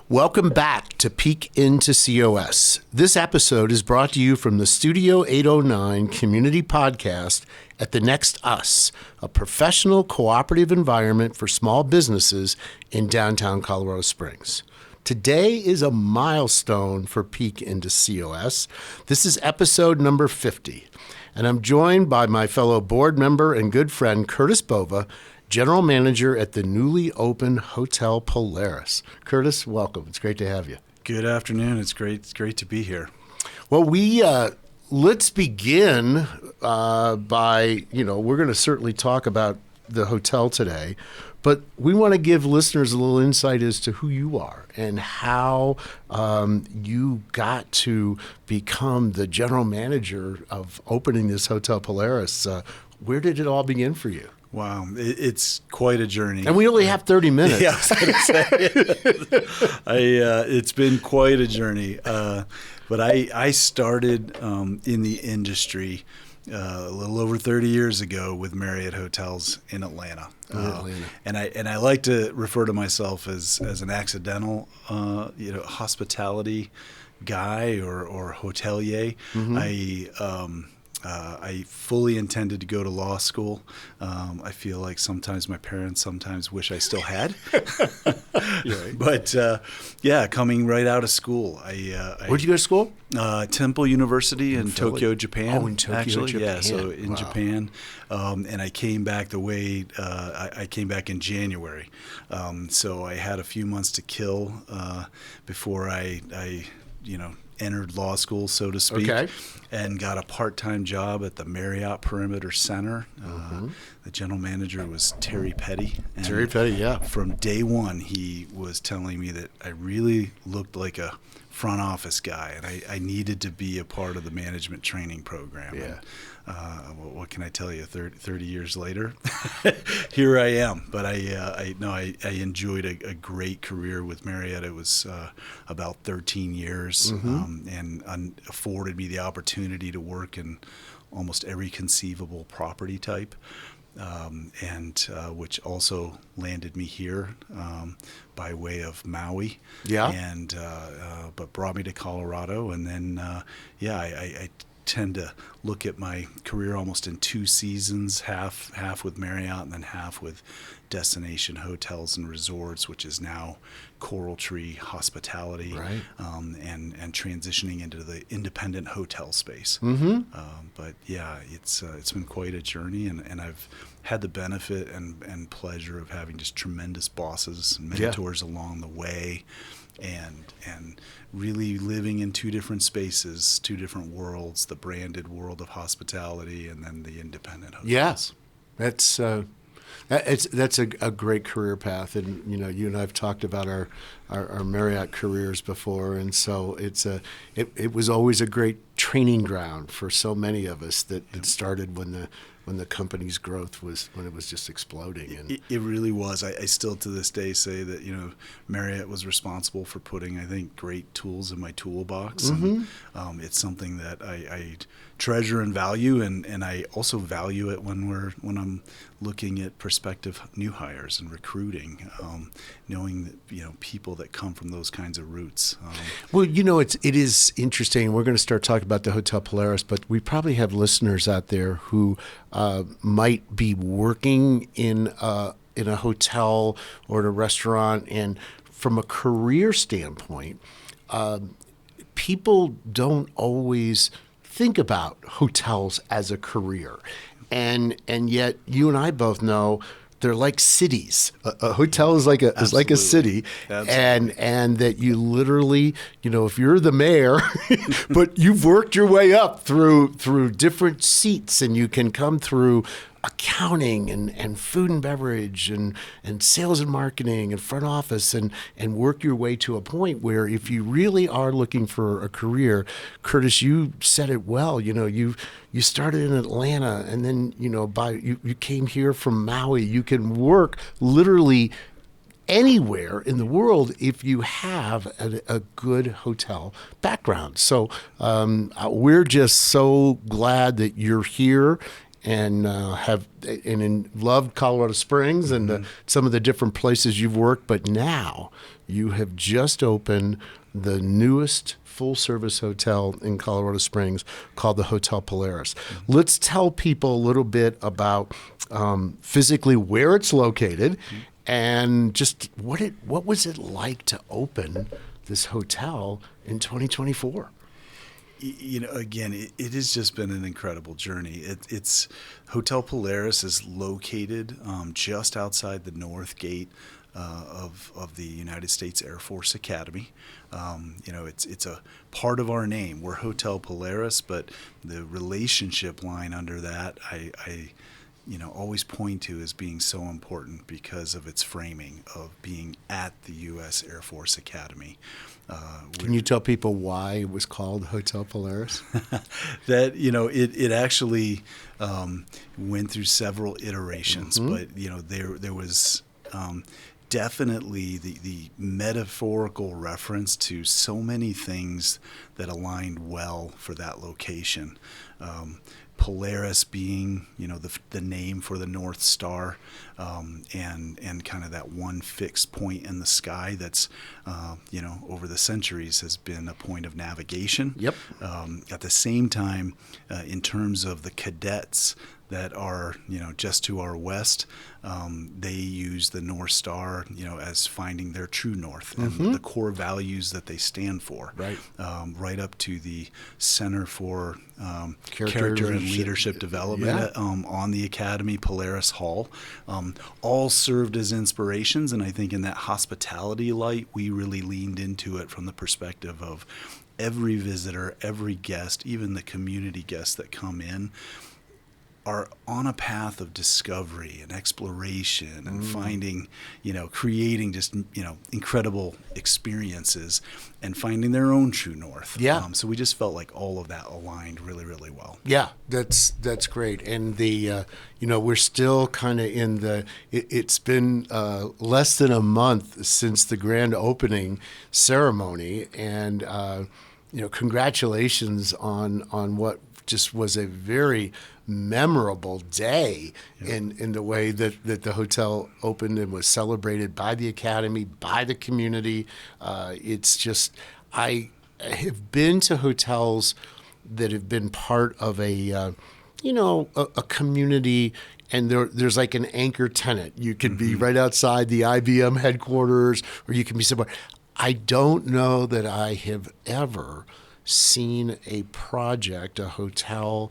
Welcome back to Peek into COS. This episode is brought to you from the Studio 809 Community Podcast at the Next Us, a professional cooperative environment for small businesses in downtown Colorado Springs. Today is a milestone for Peek into COS. This is episode number 50, and I'm joined by my fellow board member and good friend, Curtis Bova, General Manager at the newly opened Hotel Polaris. Curtis, welcome. It's great to have you. Good afternoon. It's great to be here. Well, let's begin by, we're going to certainly talk about the hotel today, but we want to give listeners a little insight as to who you are and how you got to become the general manager of opening this Hotel Polaris. Where did it all begin for you? Wow, it's quite a journey. And we only have 30 minutes. Yeah, I was going to say. It's been quite a journey. But I started in the industry a little over 30 years ago with Marriott Hotels in Atlanta. And I like to refer to myself as an accidental hospitality guy or hotelier. Mm-hmm. I fully intended to go to law school. I feel like sometimes my parents wish I still had. But coming right out of school, Where'd you go to school? Temple University in Tokyo, Japan. Oh, in Tokyo, actually, Japan. Yeah. So in Japan, and I came back I came back in January. So I had a few months to kill before I entered law school, so to speak, and got a part-time job at the Marriott Perimeter Center. Mm-hmm. The general manager was Terry Petty. And Terry Petty, yeah. From day one, he was telling me that I really looked like a front office guy, and I needed to be a part of the management training program. Yeah. And, what can I tell you? 30 years later, here I am. But I enjoyed a great career with Marriott. It was about 13 years, mm-hmm. And afforded me the opportunity to work in almost every conceivable property type. Which also landed me here by way of Maui, but brought me to Colorado, and then I tend to look at my career almost in two seasons, half with Marriott and then half with Destination Hotels and Resorts, which is now Coral Tree Hospitality, right. And transitioning into the independent hotel space. Mm-hmm. But yeah, it's been quite a journey, and I've had the benefit and pleasure of having just tremendous bosses and mentors along the way, and really living in two different spaces, two different worlds: the branded world of hospitality and then the independent hotels. Yes, that's a great career path, and you and I have talked about our Marriott careers before, and so it was always a great training ground for so many of us that started when the company's growth was when it was just exploding. And it really was. I still to this day say that Marriott was responsible for putting, I think, great tools in my toolbox, mm-hmm. and it's something that I treasure and value, and I also value it when I'm looking at prospective new hires and recruiting, knowing that people that come from those kinds of roots. Well, it is interesting. We're going to start talking about the Hotel Polaris, but we probably have listeners out there who might be working in a hotel or in a restaurant, and from a career standpoint, people don't always think about hotels as a career, and yet you and I both know they're like cities. A hotel is like a city, and that you literally, if you're the mayor, but you've worked your way up through different seats, and you can come through accounting and food and beverage and sales and marketing and front office and work your way to a point where if you really are looking for a career, Curtis, you said it well, you started in Atlanta, and then, you came here from Maui. You can work literally anywhere in the world if you have a good hotel background. So we're just so glad that you're here and loved Colorado Springs and some of the different places you've worked. But now you have just opened the newest full-service hotel in Colorado Springs called the Hotel Polaris. Let's tell people a little bit about physically where it's located and just what was it like to open this hotel in 2024? Again, it has just been an incredible journey. It's Hotel Polaris is located just outside the north gate of the United States Air Force Academy. It's a part of our name. We're Hotel Polaris, but the relationship line under that, I always point to as being so important because of its framing of being at the U.S. Air Force Academy. Can you tell people why it was called Hotel Polaris? That it actually went through several iterations, but there was definitely the metaphorical reference to so many things that aligned well for that location. Polaris being, the name for the North Star, and kind of that one fixed point in the sky that's, over the centuries has been a point of navigation. Yep. At the same time, in terms of the cadets that are, just to our west, they use the North Star, as finding their true north and the core values that they stand for. Right. Right up to the Center for Character and Leadership Development on the Academy, Polaris Hall, all served as inspirations. And I think in that hospitality light, we really leaned into it from the perspective of every visitor, every guest, even the community guests that come in, are on a path of discovery and exploration and finding, creating just, incredible experiences and finding their own true north. Yeah. So we just felt like all of that aligned really, really well. Yeah, that's great. And we're still kind of in it's been less than a month since the grand opening ceremony. And, congratulations on what just was a very memorable day in the way that the hotel opened and was celebrated by the Academy, by the community. It's just, I have been to hotels that have been part of a community, and there's like an anchor tenant. You could be right outside the IBM headquarters, or you can be somewhere. I don't know that I have ever seen a project, a hotel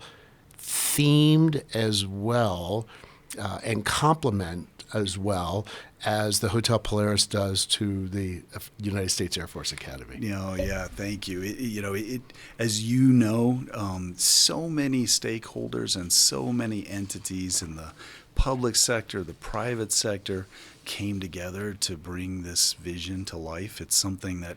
themed as well and complement as well as the Hotel Polaris does to the United States Air Force Academy. Thank you. As so many stakeholders and so many entities in the public sector, the private sector, came together to bring this vision to life. It's something that,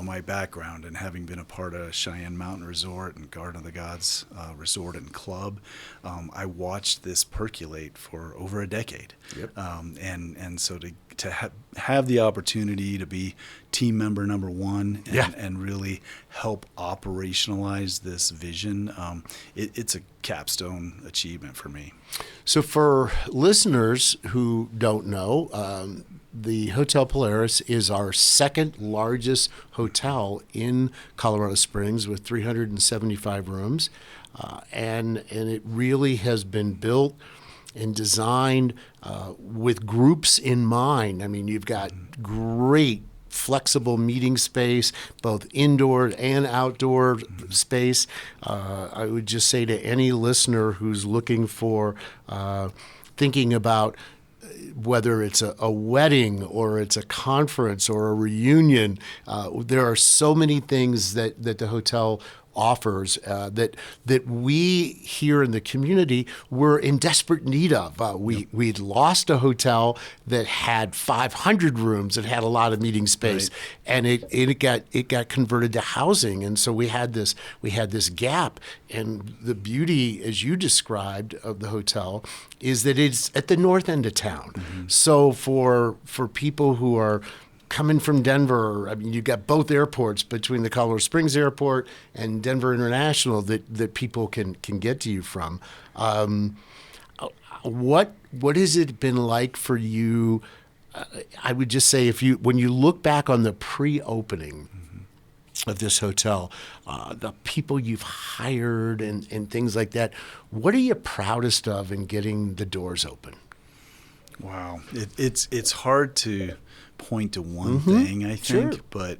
my background and having been a part of Cheyenne Mountain Resort and Garden of the Gods Resort and Club, I watched this percolate for over a decade. Yep. And so to have the opportunity to be team member number one and really help operationalize this vision, it's a capstone achievement for me. So for listeners who don't know, the Hotel Polaris is our second largest hotel in Colorado Springs with 375 rooms. And it really has been built and designed with groups in mind. I mean, you've got great flexible meeting space, both indoor and outdoor space. I would just say to any listener who's looking for, thinking about whether it's a wedding or it's a conference or a reunion, there are so many things that the hotel offers that we here in the community were in desperate need of. We'd lost a hotel that had 500 rooms, that had a lot of meeting space, and it got converted to housing, and so we had this gap. And the beauty, as you described, of the hotel is that it's at the north end of town. So for people who are coming from Denver, I mean, you got both airports between the Colorado Springs Airport and Denver International that people can get to you from. What has it been like for you? I would just say when you look back on the pre-opening of this hotel, the people you've hired and things like that, what are you proudest of in getting the doors open? Wow, it's hard to point to one thing, I think, Sure. but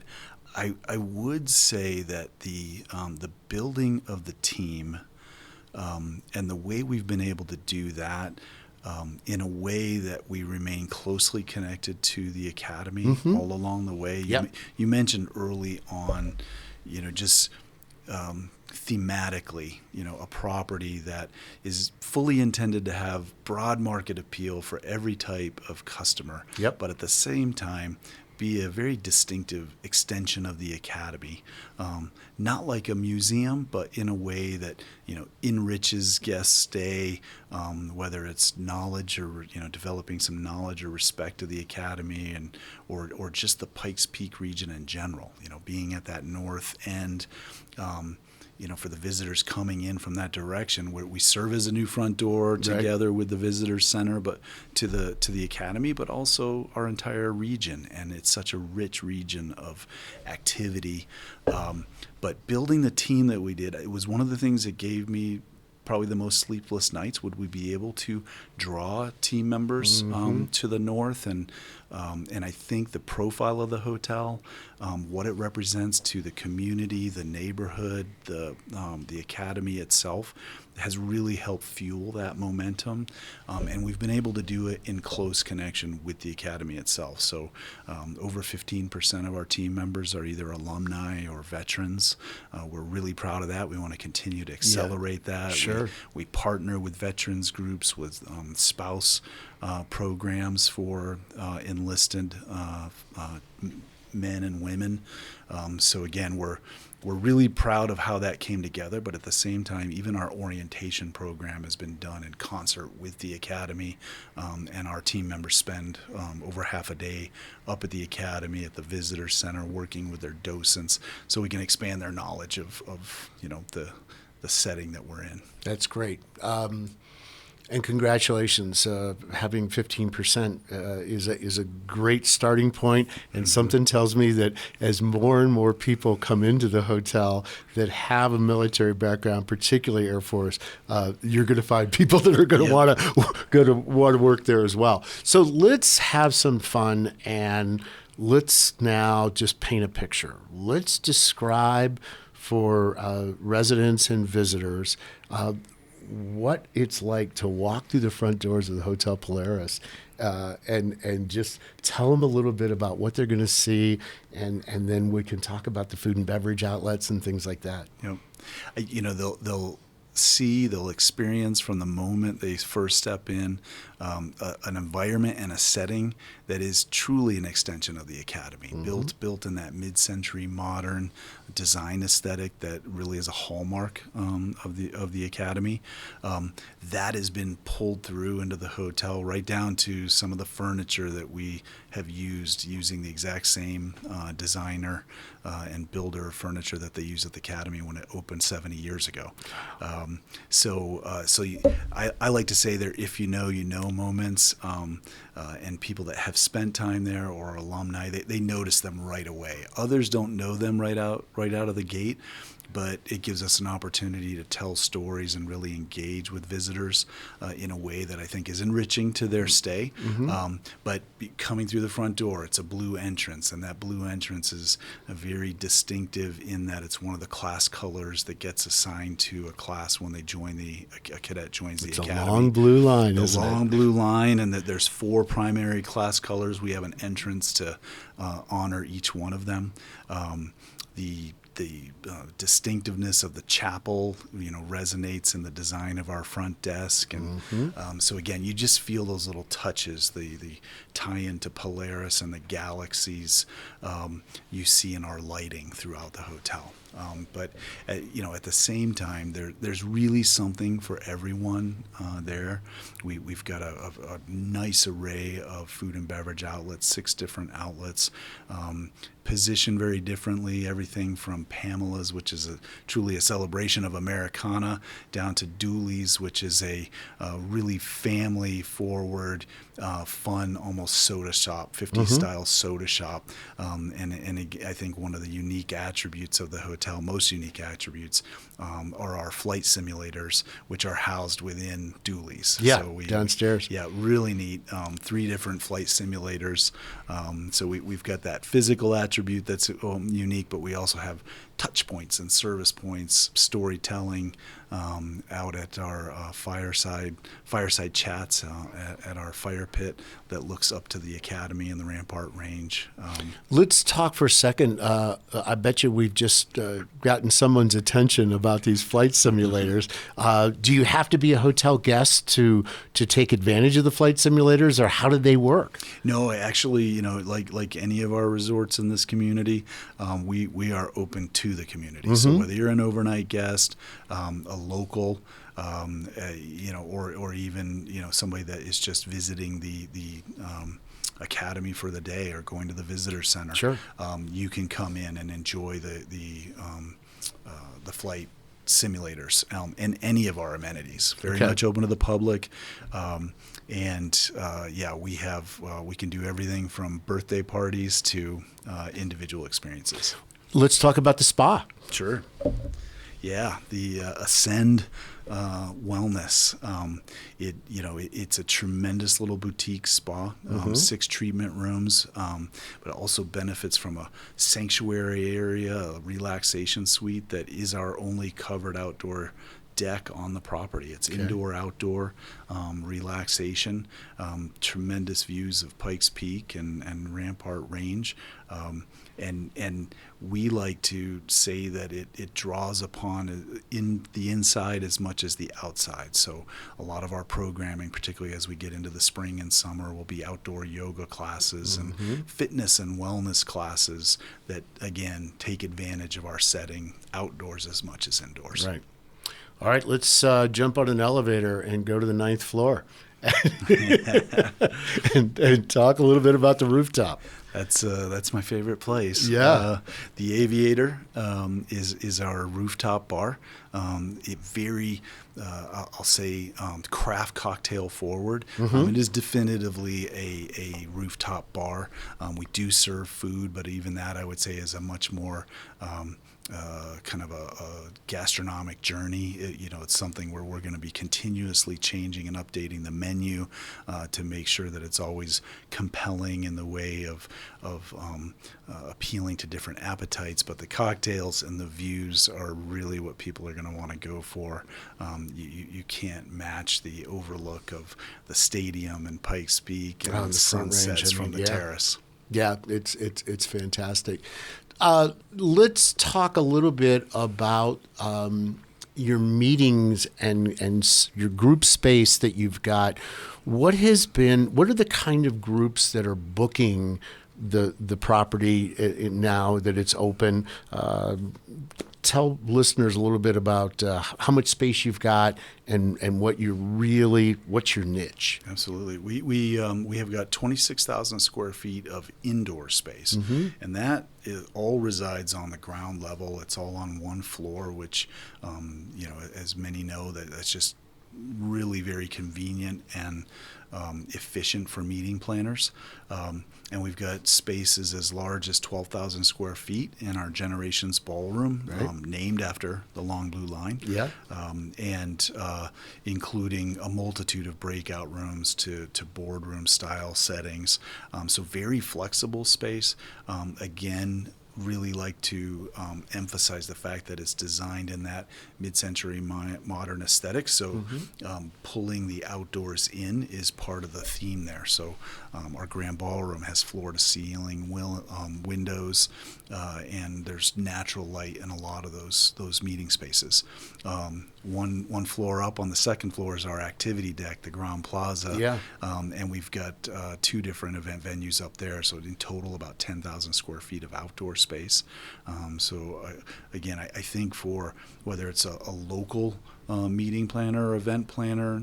I would say that the building of the team and the way we've been able to do that in a way that we remain closely connected to the academy all along the way. Yep. You mentioned early on, just thematically, a property that is fully intended to have broad market appeal for every type of customer, Yep. but at the same time be a very distinctive extension of the academy, not like a museum, but in a way that enriches guest stay, whether it's knowledge or developing some knowledge or respect to the academy, and or just the Pikes Peak region in general. Being at that north end. For the visitors coming in from that direction, where we serve as a new front door together with the visitor center, but to the academy, but also our entire region. And it's such a rich region of activity. But building the team that we did, it was one of the things that gave me probably the most sleepless nights. Would we be able to draw team members to the north? And I think the profile of the hotel, what it represents to the community, the neighborhood, the academy itself, has really helped fuel that momentum. And we've been able to do it in close connection with the academy itself. So over 15% of our team members are either alumni or veterans. We're really proud of that. We want to continue to accelerate that. Sure. We partner with veterans groups, with spouse programs for enlisted men and women. So again, we're really proud of how that came together, but at the same time, even our orientation program has been done in concert with the academy, and our team members spend over half a day up at the academy at the visitor center working with their docents so we can expand their knowledge of the setting that we're in. That's great. And congratulations, having 15% is a great starting point, and something tells me that as more and more people come into the hotel that have a military background, particularly Air Force, you're going to find people that are going to want to work there as well. So let's have some fun, and let's now just paint a picture. Let's describe for residents and visitors what it's like to walk through the front doors of the Hotel Polaris, and just tell them a little bit about what they're going to see, and then we can talk about the food and beverage outlets and things like that. They'll experience from the moment they first step in an environment and a setting that is truly an extension of the academy, built in that mid-century modern design aesthetic that really is a hallmark of the academy. That has been pulled through into the hotel, right down to some of the furniture that we have using the exact same designer and builder of furniture that they used at the academy when it opened 70 years ago. I like to say they're if you know moments, and people that have spent time there or alumni, they notice them right away. Others don't know them right out of the gate, but it gives us an opportunity to tell stories and really engage with visitors in a way that I think is enriching to their stay. But coming through the front door, it's a blue entrance, and that blue entrance is very distinctive in that it's one of the class colors that gets assigned to a class when they join a cadet joins the academy. It's a long blue line, isn't it? The long blue line, and that there's 4 primary class colors. We have an entrance to honor each one of them. The distinctiveness of the chapel, resonates in the design of our front desk, and so again, you just feel those little touches, the tie-in to Polaris and the galaxies you see in our lighting throughout the hotel. But at the same time, there's really something for everyone there. We've got a nice array of food and beverage outlets, 6 different outlets, positioned very differently. Everything from Pamela's, which is truly a celebration of Americana, down to Dooley's, which is a really family-forward, fun, almost soda shop, 50s style soda shop. And I think one of the unique attributes of the hotel, most unique attributes, are our flight simulators, which are housed within Dooley's. Yeah, so downstairs. Yeah, really neat. 3 different flight simulators. So we've got that physical attribute that's unique, but we also have touch points and service points, storytelling out at our fireside chats at our fire pit that looks up to the Academy and the Rampart Range. Let's talk for a second. I bet you we've just gotten someone's attention about these flight simulators. Do you have to be a hotel guest to take advantage of the flight simulators, or how do they work? No, actually, like any of our resorts in this community, we are open to the community. So whether you're an overnight guest, a local, or even somebody that is just visiting the Academy for the day or going to the visitor center, sure. You can come in and enjoy the flight simulators and any of our amenities. Very much open to the public. We can do everything from birthday parties to individual experiences. Let's talk about the spa. Sure. Yeah, the Ascend Wellness. It's a tremendous little boutique spa, 6 treatment rooms, but it also benefits from a sanctuary area, a relaxation suite that is our only covered outdoor deck on the property. It's indoor, outdoor relaxation, tremendous views of Pikes Peak and Rampart Range. And we like to say that it draws upon in the inside as much as the outside. So a lot of our programming, particularly as we get into the spring and summer, will be outdoor yoga classes and fitness and wellness classes that, again, take advantage of our setting outdoors as much as indoors. Right. All right, let's jump on an elevator and go to the 9th floor and talk a little bit about the rooftop. That's my favorite place. Yeah. The Aviator is our rooftop bar. I'll say craft cocktail forward. It is definitively a rooftop bar. We do serve food, but even that I would say is a much more kind of a gastronomic journey. It's something where we're going to be continuously changing and updating the menu to make sure that it's always compelling in the way of appealing to different appetites. But the cocktails and the views are really what people are going to want to go for. You can't match the overlook of the stadium and Pikes Peak and the sunsets from the terrace. Yeah, it's fantastic. Let's talk a little bit about your meetings and your group space that you've got. What are the kind of groups that are booking the property now that it's open? Tell listeners a little bit about how much space you've got and what's your niche? Absolutely. We have got 26,000 square feet of indoor space, and that all resides on the ground level. It's all on one floor, which, as many know, that's just really very convenient and efficient for meeting planners. And we've got spaces as large as 12,000 square feet in our Generations Ballroom, named after the Long Blue Line. Yeah. And including a multitude of breakout rooms to boardroom style settings. So very flexible space. Again, really like to emphasize the fact that it's designed in that mid-century modern aesthetic. So pulling the outdoors in is part of the theme there. So our grand ballroom has floor-to-ceiling windows, and there's natural light in a lot of those meeting spaces. One floor up on the second floor is our activity deck, the Grand Plaza. Yeah. And we've got 2 different event venues up there, so in total about 10,000 square feet of outdoor space. Again, I think for whether it's a local meeting planner or event planner,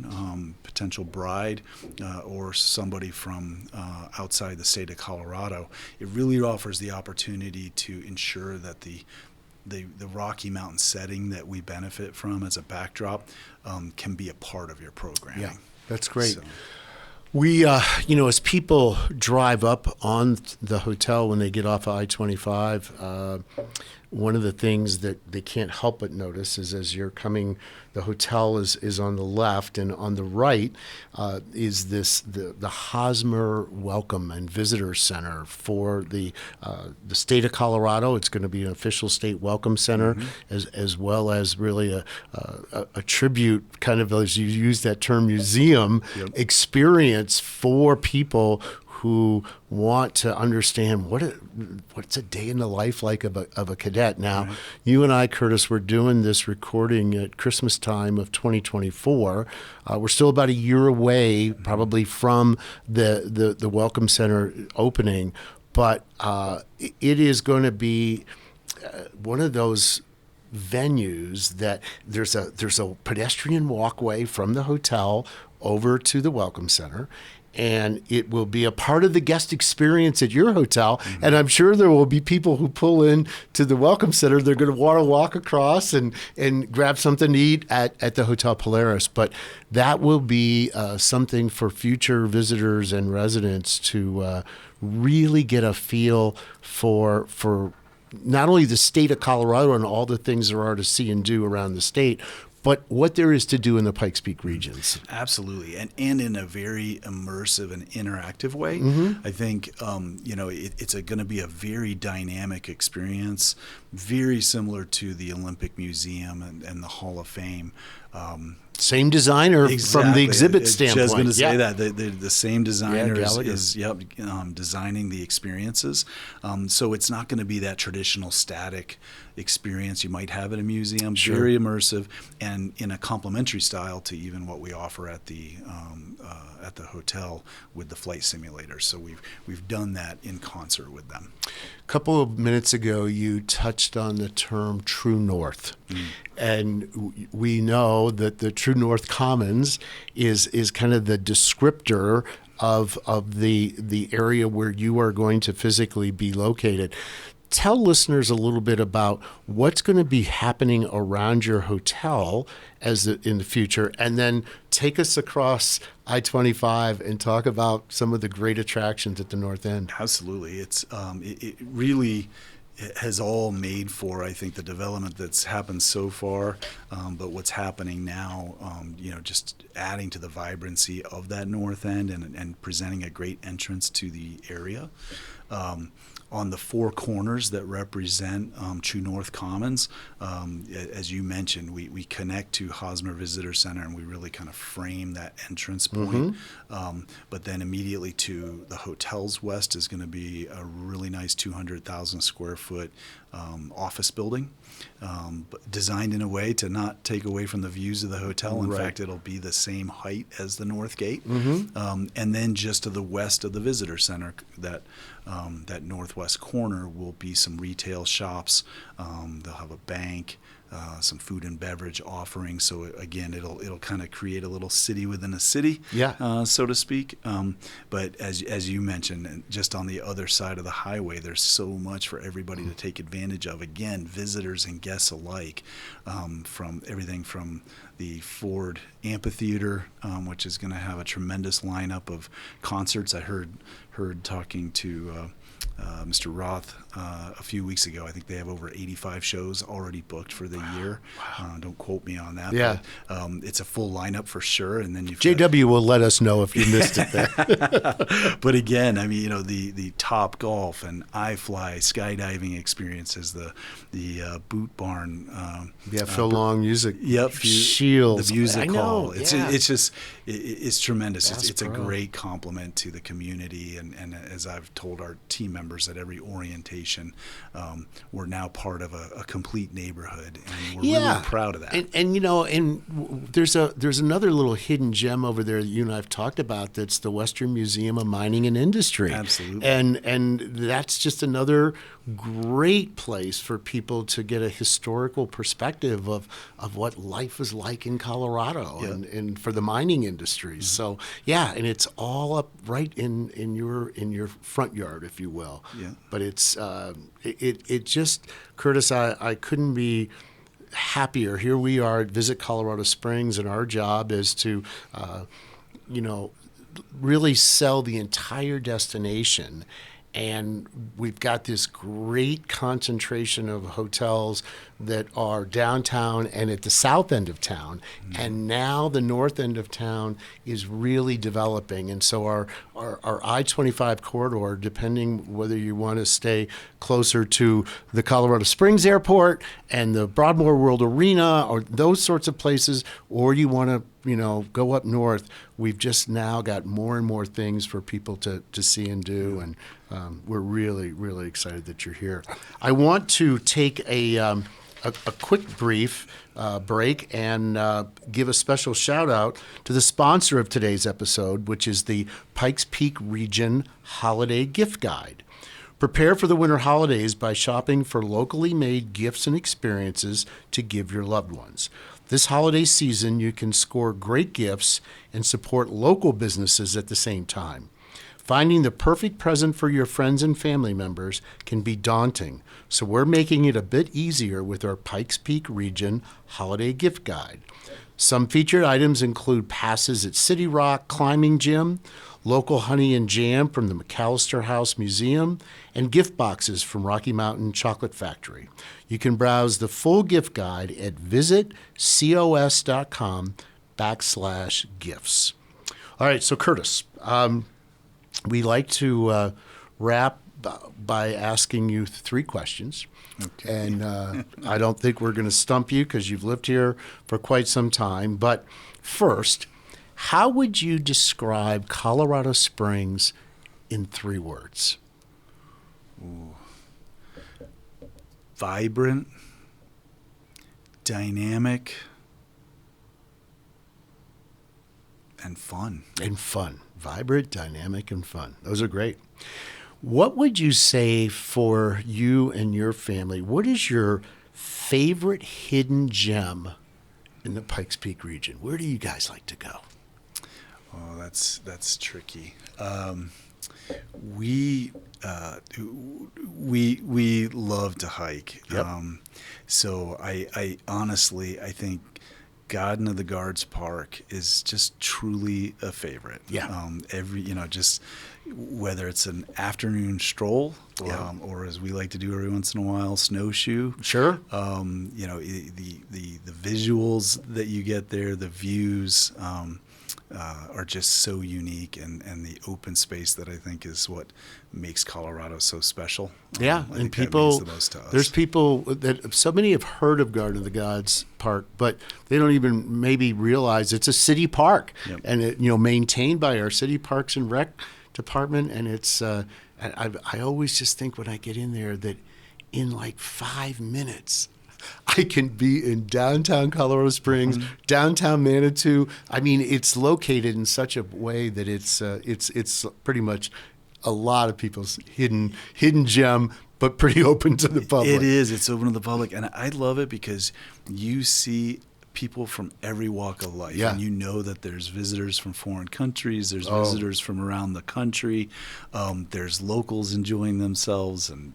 potential bride, or somebody from outside the state of Colorado, it really offers the opportunity to ensure that the Rocky Mountain setting that we benefit from as a backdrop can be a part of your programming. Yeah, that's great. So. We, as people drive up on the hotel when they get off of I-25, one of the things that they can't help but notice is as you're coming, the hotel is on the left, and on the right is the Hosmer Welcome and Visitor Center for the state of Colorado. It's going to be an official state welcome center, as well as really a tribute, kind of, as you use that term, museum experience for people who want to understand what's a day in the life like of a cadet. Now, you and I, Curtis, we're doing this recording at Christmas time of 2024. We're still about a year away, probably, from the Welcome Center opening, but it is going to be one of those venues that there's a pedestrian walkway from the hotel over to the Welcome Center, and it will be a part of the guest experience at your hotel. And I'm sure there will be people who pull in to the Welcome Center. They're going to want to walk across and grab something to eat at the Hotel Polaris. But that will be something for future visitors and residents to really get a feel for not only the state of Colorado and all the things there are to see and do around the state, but what there is to do in the Pikes Peak regions. Absolutely, and in a very immersive and interactive way. I think it's going to be a very dynamic experience, very similar to the Olympic Museum and the Hall of Fame. Same designer from the exhibit standpoint. I was going to say that the same designer is designing the experiences. So it's not going to be that traditional static experience you might have at a museum. Sure. Very immersive and in a complementary style to even what we offer at the hotel with the flight simulators. So we've done that in concert with them. A couple of minutes ago, you touched on the term True North. And we know that the True North Commons is kind of the descriptor of the area where you are going to physically be located. Tell listeners a little bit about what's going to be happening around your hotel in the future, and then take us across I-25 and talk about some of the great attractions at the North End. Absolutely. It really has all made for, I think, the development that's happened so far, but what's happening now, just adding to the vibrancy of that North End and presenting a great entrance to the area. On the 4 corners that represent True North Commons, as you mentioned, we connect to Hosmer Visitor Center, and we really kind of frame that entrance point. But then immediately to the hotel's west is going to be a really nice 200,000 square foot office building, designed in a way to not take away from the views of the hotel. In fact, it'll be the same height as the North Gate. And then just to the west of the visitor center, that northwest corner will be some retail shops. They'll have a bank, some food and beverage offerings. So again, it'll kind of create a little city within a city, so to speak. But as you mentioned, just on the other side of the highway, there's so much for everybody to take advantage of. Again, visitors and guests alike, from everything from the Ford Amphitheater, which is going to have a tremendous lineup of concerts. I heard talking to Mr. Roth a few weeks ago. I think they have over 85 shows already booked for the year. Don't quote me on that. Yeah. But, it's a full lineup for sure. And then JW will let us know if you missed it there. But again, I mean, the Top Golf and iFly skydiving experiences, the Boot Barn. Phil Long music. Yep. Shields. The music hall. Yeah. It's tremendous. It's a great compliment to the community. And as I've told our team team members at every orientation. We're now part of a complete neighborhood, and we're really proud of that. And there's another little hidden gem over there that you and I've talked about. That's the Western Museum of Mining and Industry. Absolutely. And that's just another great place for people to get a historical perspective of what life is like in Colorado and for the mining industry. So and it's all up right in your front yard, if you will. Yeah. But it's it just, Curtis, I couldn't be happier. Here we are at Visit Colorado Springs, and our job is to really sell the entire destination. And we've got this great concentration of hotels that are downtown and at the south end of town. Mm-hmm. And now the north end of town is really developing. And so our I-25 corridor, depending whether you want to stay closer to the Colorado Springs Airport and the Broadmoor World Arena or those sorts of places, or you want to go up north, we've just now got more and more things for people to see and do, and we're really, really excited that you're here. I want to take a quick brief break and give a special shout out to the sponsor of today's episode, which is the Pikes Peak Region Holiday Gift Guide. Prepare for the winter holidays by shopping for locally made gifts and experiences to give your loved ones. This holiday season, you can score great gifts and support local businesses at the same time. Finding the perfect present for your friends and family members can be daunting, so we're making it a bit easier with our Pikes Peak Region Holiday Gift Guide. Some featured items include passes at City Rock Climbing Gym, local honey and jam from the McAllister House Museum, and gift boxes from Rocky Mountain Chocolate Factory. You can browse the full gift guide at visitcos.com/gifts. All right, so Curtis, we like to wrap by asking you 3 questions. Okay. And I don't think we're going to stump you because you've lived here for quite some time. But first, how would you describe Colorado Springs in 3 words? Ooh. Vibrant, dynamic, and fun. And fun. Vibrant, dynamic, and fun. Those are great. What would you say for you and your family? What is your favorite hidden gem in the Pikes Peak region? Where do you guys like to go? Oh, that's tricky. We love to hike. Yep. So I honestly, I think Garden of the Guards Park is just truly a favorite. Yeah. Just whether it's an afternoon stroll, or as we like to do every once in a while, snowshoe. Sure. The visuals that you get there, the views, are just so unique, and the open space that I think is what makes Colorado so special. Yeah, I and think that means people, the most to us. there's people that so many have heard of Garden of the Gods Park, but they don't even maybe realize it's a city park, Yep. and it, maintained by our city parks and rec department. And it's I always just think when I get in there that in like 5 minutes, I can be in downtown Colorado Springs, downtown Manitou. I mean, it's located in such a way that it's pretty much a lot of people's hidden gem, but pretty open to the public. It is. It's open to the public, and I love it because you see people from every walk of life, Yeah. and you know that there's visitors from foreign countries, there's visitors from around the country, there's locals enjoying themselves, and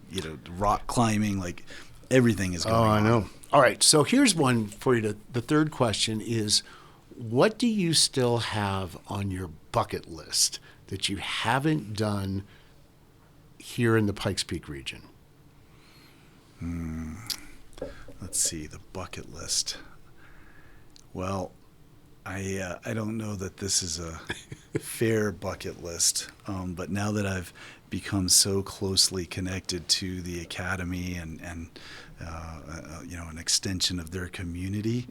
rock climbing, like. Everything is going on. Oh, I know. All right, so here's one for you. The third question is, what do you still have on your bucket list that you haven't done here in the Pikes Peak region? Let's see, the bucket list. Well, I don't know that this is a fair bucket list, but now that I've become so closely connected to the academy and an extension of their community.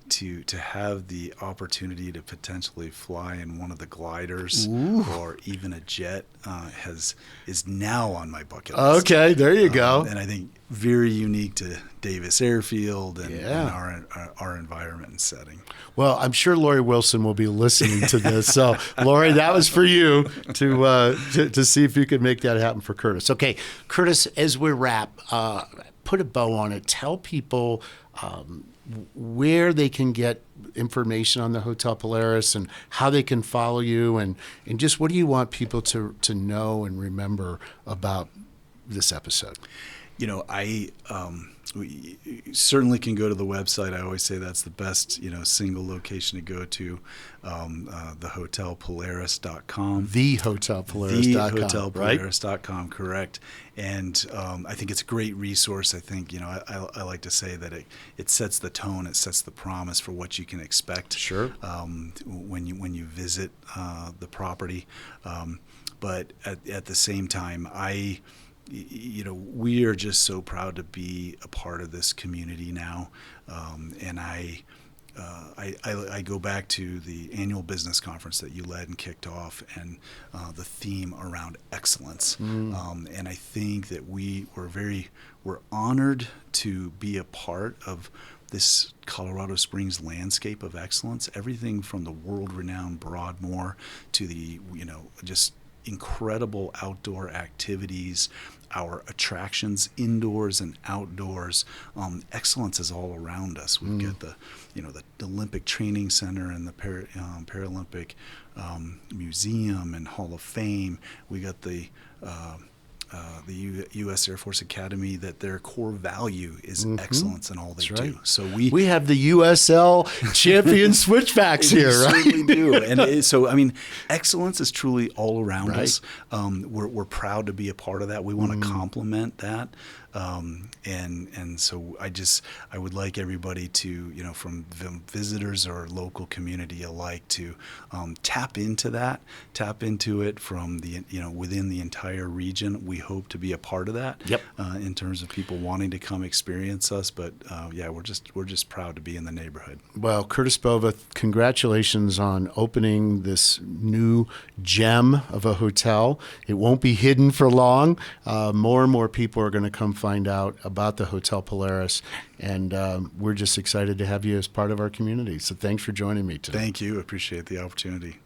To have the opportunity to potentially fly in one of the gliders or even a jet is now on my bucket list. Okay, there you go. And I think very unique to Davis Airfield and our environment and setting. Well, I'm sure Lori Wilson will be listening to this. So, Lori, that was for you to see if you could make that happen for Curtis. Okay, Curtis, as we wrap, put a bow on it. Tell people where they can get information on the Hotel Polaris and how they can follow you, and just what do you want people to know and remember about this episode? We certainly can go to the website. I always say that's the best, single location to go to, thehotelpolaris.com. Thehotelpolaris.com, Thehotelpolaris.com, correct. And I think it's a great resource. I think, I like to say that it sets the tone, it sets the promise for what you can expect. Sure. When you visit the property. But at the same time, we are just so proud to be a part of this community now, and I go back to the annual business conference that you led and kicked off, and the theme around excellence. And I think that we're honored to be a part of this Colorado Springs landscape of excellence. Everything from the world-renowned Broadmoor to the just incredible outdoor activities, our attractions indoors and outdoors. Excellence is all around us. We've got the Olympic Training Center and the Paralympic Museum and Hall of Fame. We got the U.S. Air Force Academy, that their core value is excellence in all they do. So we have the USL champion switchbacks here, right? We certainly do. And excellence is truly all around us. We're proud to be a part of that. We want to complement that. And so I would like everybody to, from visitors or local community alike, to tap into it from the, within the entire region. We hope to be a part of that. Yep. In terms of people wanting to come experience us. But we're just proud to be in the neighborhood. Well, Curtis Bova, congratulations on opening this new gem of a hotel. It won't be hidden for long. More and more people are going to come find out about the Hotel Polaris, and we're just excited to have you as part of our community. So thanks for joining me today. Thank you. Appreciate the opportunity.